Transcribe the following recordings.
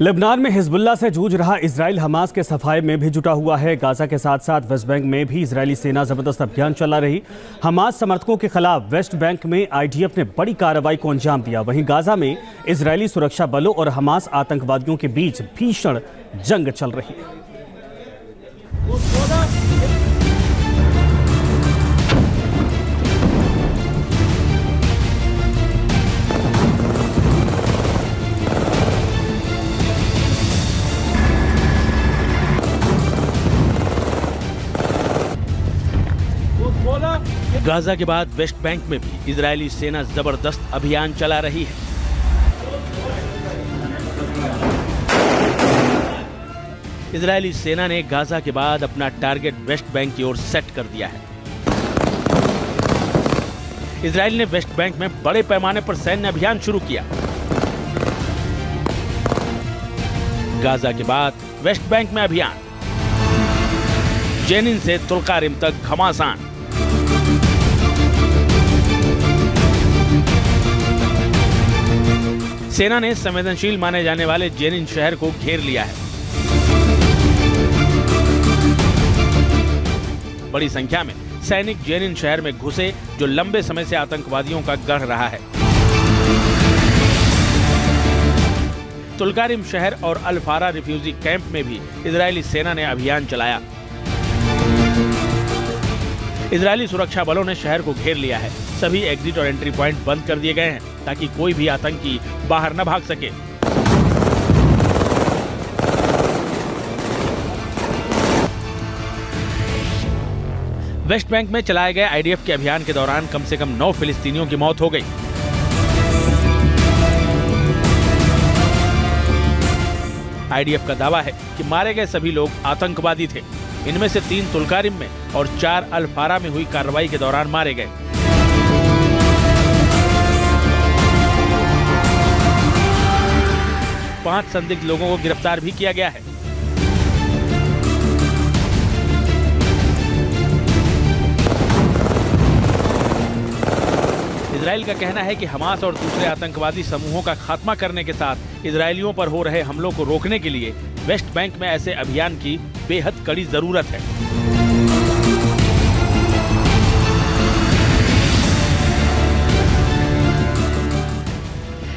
Lebanon में Hezbollah से जूझ रहा इजराइल हमास के सफाए में भी जुटा हुआ है। गाजा के साथ साथ वेस्ट बैंक में भी इजरायली सेना जबरदस्त अभियान चला रही। हमास समर्थकों के खिलाफ वेस्ट बैंक में आईडीएफ ने बड़ी कार्रवाई को अंजाम दिया। वहीं गाजा में इजरायली सुरक्षा बलों और हमास आतंकवादियों के बीच भीषण जंग चल रही है। गाजा के बाद वेस्ट बैंक में भी इजरायली सेना जबरदस्त अभियान चला रही है। इजरायली सेना ने गाजा के बाद अपना टारगेट वेस्ट बैंक की ओर सेट कर दिया है। इजराइल ने वेस्ट बैंक में बड़े पैमाने पर सैन्य अभियान शुरू किया। गाजा के बाद वेस्ट बैंक में अभियान, जेनिन से तुल्कारिम तक घमासान। सेना ने संवेदनशील माने जाने वाले जेनिन शहर को घेर लिया है। बड़ी संख्या में सैनिक जेनिन शहर में घुसे, जो लंबे समय से आतंकवादियों का गढ़ रहा है। तुल्कारिम शहर और अल फारा रिफ्यूजी कैंप में भी इजरायली सेना ने अभियान चलाया। इजरायली सुरक्षा बलों ने शहर को घेर लिया है। सभी एग्जिट और एंट्री पॉइंट बंद कर दिए गए हैं ताकि कोई भी आतंकी बाहर न भाग सके। वेस्ट बैंक में चलाए गए आईडीएफ के अभियान के दौरान कम से कम 9 फिलिस्तीनियों की मौत हो गई। आईडीएफ का दावा है कि मारे गए सभी लोग आतंकवादी थे। इनमें से 3 तुल्कारिम में और 4 अल फारा में हुई कार्रवाई के दौरान मारे गए। पांच संदिग्ध लोगों को गिरफ्तार भी किया गया है। इजराइल का कहना है कि हमास और दूसरे आतंकवादी समूहों का खात्मा करने के साथ इजरायलियों पर हो रहे हमलों को रोकने के लिए वेस्ट बैंक में ऐसे अभियान की बेहद कड़ी जरूरत है।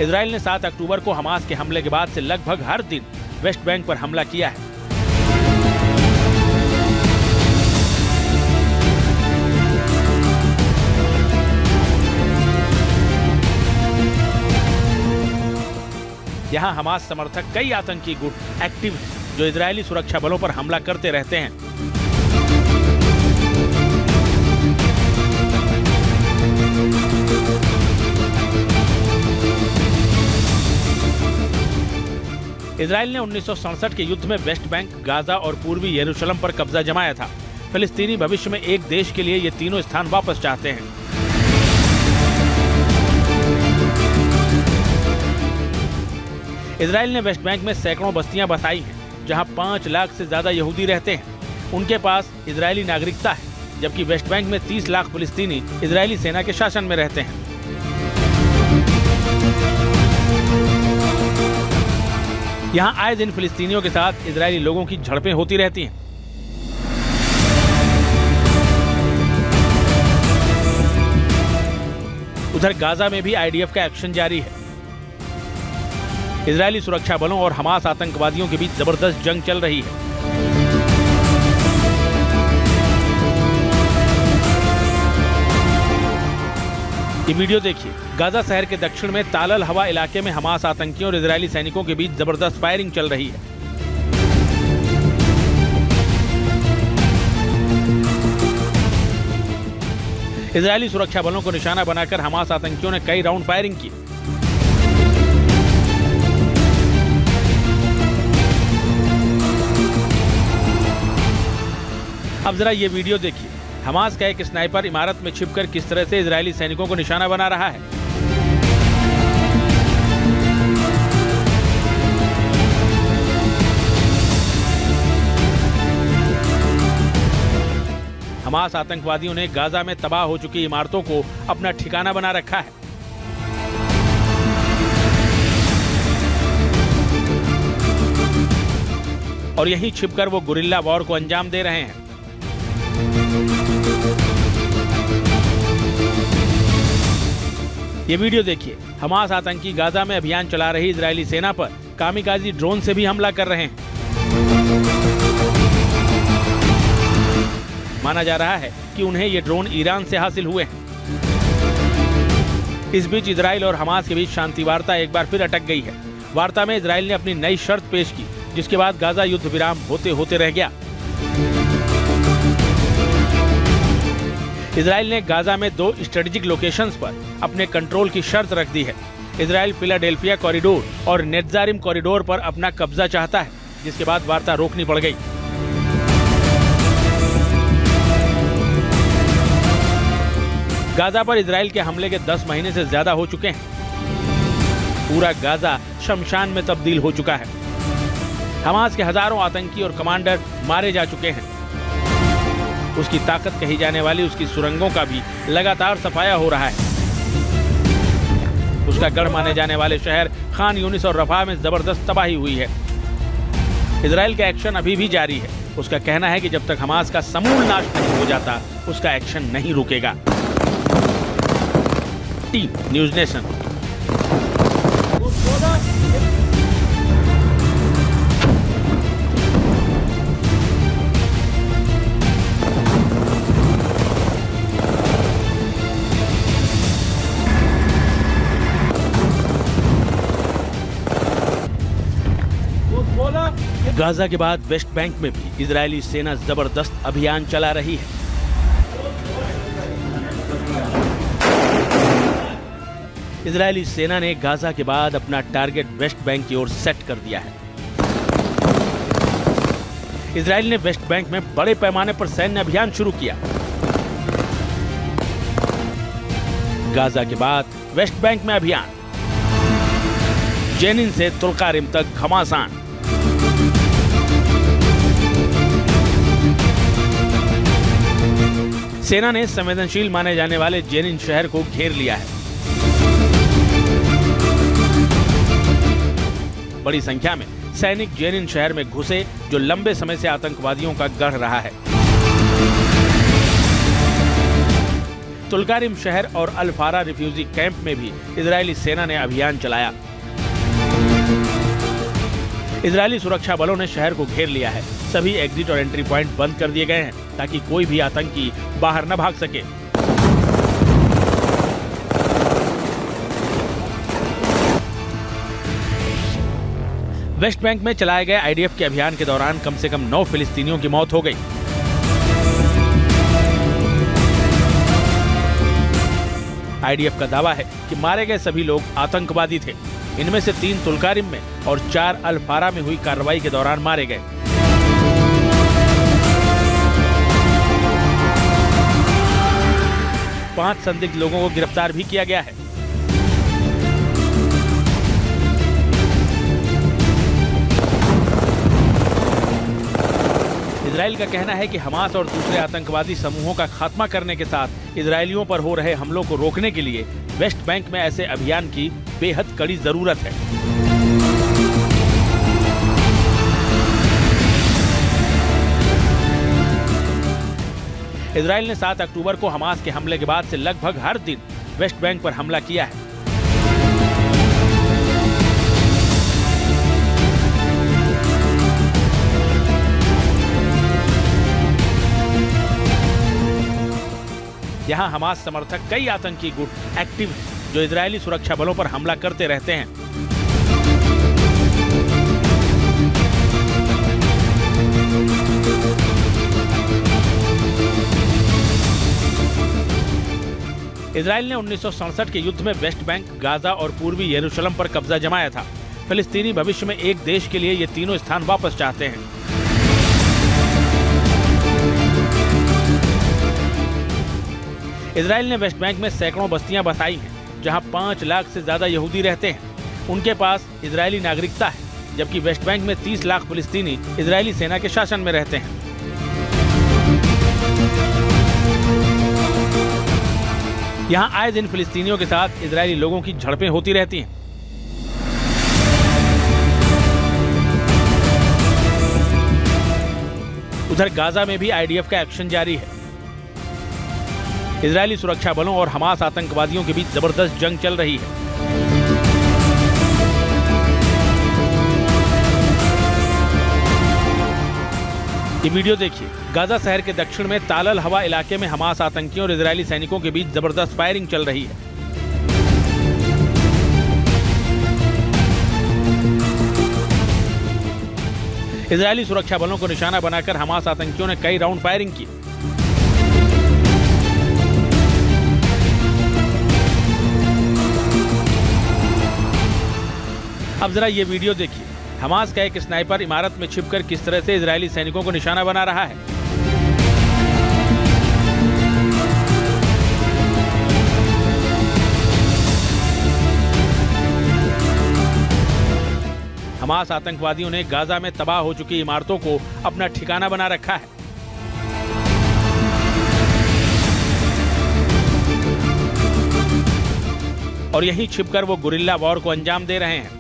इजराइल ने 7 अक्टूबर को हमास के हमले के बाद से लगभग हर दिन वेस्ट बैंक पर हमला किया है। यहां हमास समर्थक कई आतंकी गुट एक्टिव हैं, जो इजरायली सुरक्षा बलों पर हमला करते रहते हैं। इजराइल ने 1967 के युद्ध में वेस्ट बैंक, गाजा और पूर्वी यरूशलेम पर कब्जा जमाया था। फिलिस्तीनी भविष्य में एक देश के लिए ये तीनों स्थान वापस चाहते हैं। इजराइल ने वेस्ट बैंक में सैकड़ों बस्तियां बसाई हैं, जहां 5 लाख से ज्यादा यहूदी रहते हैं। उनके पास इजरायली नागरिकता है, जबकि वेस्ट बैंक में 30 लाख फिलिस्तीनी इजरायली सेना के शासन में रहते हैं। यहाँ आए दिन फिलिस्तीनियों के साथ इजरायली लोगों की झड़पें होती रहती हैं। उधर गाजा में भी आईडीएफ का एक्शन जारी है। इजरायली सुरक्षा बलों और हमास आतंकवादियों के बीच जबरदस्त जंग चल रही है। ये वीडियो देखिए। गाजा शहर के दक्षिण में तालल हवा इलाके में हमास आतंकियों और इजरायली सैनिकों के बीच जबरदस्त फायरिंग चल रही है। इजरायली सुरक्षा बलों को निशाना बनाकर हमास आतंकियों ने कई राउंड फायरिंग की। अब जरा ये वीडियो देखिए। हमास का एक स्नाइपर इमारत में छिपकर किस तरह से इजरायली सैनिकों को निशाना बना रहा है। हमास आतंकवादियों ने गाजा में तबाह हो चुकी इमारतों को अपना ठिकाना बना रखा है। और यहीं छिपकर वो गुरिल्ला वॉर को अंजाम दे रहे हैं। ये वीडियो देखिए। हमास आतंकी गाजा में अभियान चला रही इजरायली सेना पर कामिकाजी ड्रोन से भी हमला कर रहे हैं। माना जा रहा है कि उन्हें ये ड्रोन ईरान से हासिल हुए हैं। इस बीच इजराइल और हमास के बीच शांति वार्ता एक बार फिर अटक गई है। वार्ता में इजराइल ने अपनी नई शर्त पेश की, जिसके बाद गाजा युद्ध विराम होते होते रह गया। इजराइल ने गाजा में 2 स्ट्रेटेजिक लोकेशंस पर अपने कंट्रोल की शर्त रख दी है। इजराइल फिलाडेल्फिया कॉरिडोर और नेत्जारिम कॉरिडोर पर अपना कब्जा चाहता है, जिसके बाद वार्ता रोकनी पड़ गई। गाजा पर इजराइल के हमले के 10 महीने से ज्यादा हो चुके हैं। पूरा गाजा शमशान में तब्दील हो चुका है। हमास के हजारों आतंकी और कमांडर मारे जा चुके हैं। उसकी ताकत कही जाने वाली उसकी सुरंगों का भी लगातार सफाया हो रहा है। उसका गढ़ माने जाने वाले शहर खान यूनिस और रफा में जबरदस्त तबाही हुई है। इजराइल का एक्शन अभी भी जारी है। उसका कहना है कि जब तक हमास का समूल नाश नहीं हो जाता, उसका एक्शन नहीं रुकेगा। Team news nation. गाजा के बाद वेस्ट बैंक में भी इजरायली सेना जबरदस्त अभियान चला रही है। इजरायली सेना ने गाजा के बाद अपना टारगेट वेस्ट बैंक की ओर सेट कर दिया है। इजराइल ने वेस्ट बैंक में बड़े पैमाने पर सैन्य अभियान शुरू किया। गाजा के बाद वेस्ट बैंक में अभियान, जेनिन से तुल्कारिम तक घमासान। सेना ने संवेदनशील माने जाने वाले जेनिन शहर को घेर लिया है। बड़ी संख्या में सैनिक जेनिन शहर में घुसे, जो लंबे समय से आतंकवादियों का गढ़ रहा है। तुल्कारिम शहर और अल फारा रिफ्यूजी कैंप में भी इजरायली सेना ने अभियान चलाया। इजरायली सुरक्षा बलों ने शहर को घेर लिया है। सभी एग्जिट और एंट्री पॉइंट बंद कर दिए गए हैं, ताकि कोई भी आतंकी बाहर न भाग सके। वेस्ट बैंक में चलाए गए आईडीएफ के अभियान के दौरान कम से कम 9 फिलिस्तीनियों की मौत हो गई। आईडीएफ का दावा है कि मारे गए सभी लोग आतंकवादी थे। इनमें से 3 तुल्कारिम में और 4 अल फारा में हुई कार्रवाई के दौरान मारे गए। पांच संदिग्ध लोगों को गिरफ्तार भी किया गया है। इजराइल का कहना है कि हमास और दूसरे आतंकवादी समूहों का खात्मा करने के साथ इजरायलियों पर हो रहे हमलों को रोकने के लिए वेस्ट बैंक में ऐसे अभियान की बेहद कड़ी जरूरत है। इजराइल ने 7 अक्टूबर को हमास के हमले के बाद से लगभग हर दिन वेस्ट बैंक पर हमला किया है। यहां हमास समर्थक कई आतंकी गुट एक्टिव हैं, जो इजरायली सुरक्षा बलों पर हमला करते रहते हैं। इजराइल ने 1967 के युद्ध में वेस्ट बैंक, गाजा और पूर्वी यरूशलेम पर कब्जा जमाया था। फिलिस्तीनी भविष्य में एक देश के लिए ये तीनों स्थान वापस चाहते हैं। इजराइल ने वेस्ट बैंक में सैकड़ों बस्तियां बसाई हैं, जहां 5 लाख से ज्यादा यहूदी रहते हैं। उनके पास इजरायली नागरिकता है, जबकि वेस्ट बैंक में 30 लाख फिलिस्तीनी इजरायली सेना के शासन में रहते हैं। यहां आए दिन फिलिस्तीनियों के साथ इजरायली लोगों की झड़पें होती रहती हैं। उधर गाजा में भी आईडीएफ का एक्शन जारी है। इजरायली सुरक्षा बलों और हमास आतंकवादियों के बीच जबरदस्त जंग चल रही है। ये वीडियो देखिए। गाजा शहर के दक्षिण में तालल हवा इलाके में हमास आतंकियों और इजरायली सैनिकों के बीच जबरदस्त फायरिंग चल रही है। इजरायली सुरक्षा बलों को निशाना बनाकर हमास आतंकियों ने कई राउंड फायरिंग की। अब जरा ये वीडियो देखिए। हमास का एक स्नाइपर इमारत में छिपकर किस तरह से इजरायली सैनिकों को निशाना बना रहा है। हमास आतंकवादियों ने गाजा में तबाह हो चुकी इमारतों को अपना ठिकाना बना रखा है। और यहीं छिपकर वो गुरिल्ला वॉर को अंजाम दे रहे हैं।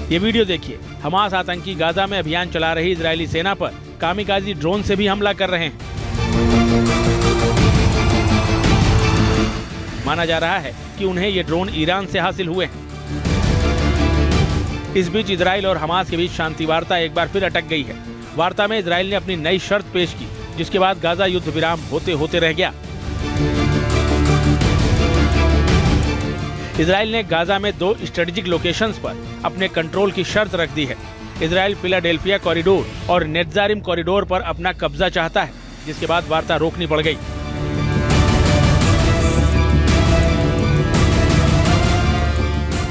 ये वीडियो देखिए। हमास आतंकी गाजा में अभियान चला रही इजरायली सेना पर कामिकाजी ड्रोन से भी हमला कर रहे हैं। माना जा रहा है कि उन्हें ये ड्रोन ईरान से हासिल हुए हैं। इस बीच इजराइल और हमास के बीच शांति वार्ता एक बार फिर अटक गई है। वार्ता में इजराइल ने अपनी नई शर्त पेश की, जिसके बाद गाजा युद्ध विराम होते होते रह गया। इजराइल ने गाजा में 2 स्ट्रेटेजिक लोकेशंस पर अपने कंट्रोल की शर्त रख दी है। इजराइल फिलाडेल्फिया कॉरिडोर और नेत्जारिम कॉरिडोर पर अपना कब्जा चाहता है, जिसके बाद वार्ता रोकनी पड़ गई।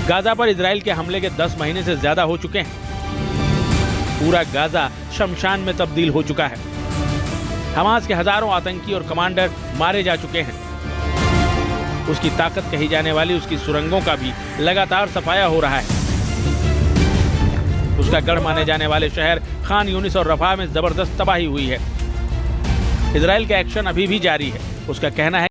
गाजा पर इजराइल के हमले के 10 महीने से ज्यादा हो चुके हैं। पूरा गाजा शमशान में तब्दील हो चुका है। हमास के हजारों आतंकी और कमांडर मारे जा चुके हैं। उसकी ताकत कही जाने वाली उसकी सुरंगों का भी लगातार सफाया हो रहा है। उसका गढ़ माने जाने वाले शहर खान यूनिस और रफा में जबरदस्त तबाही हुई है। इजराइल का एक्शन अभी भी जारी है। उसका कहना है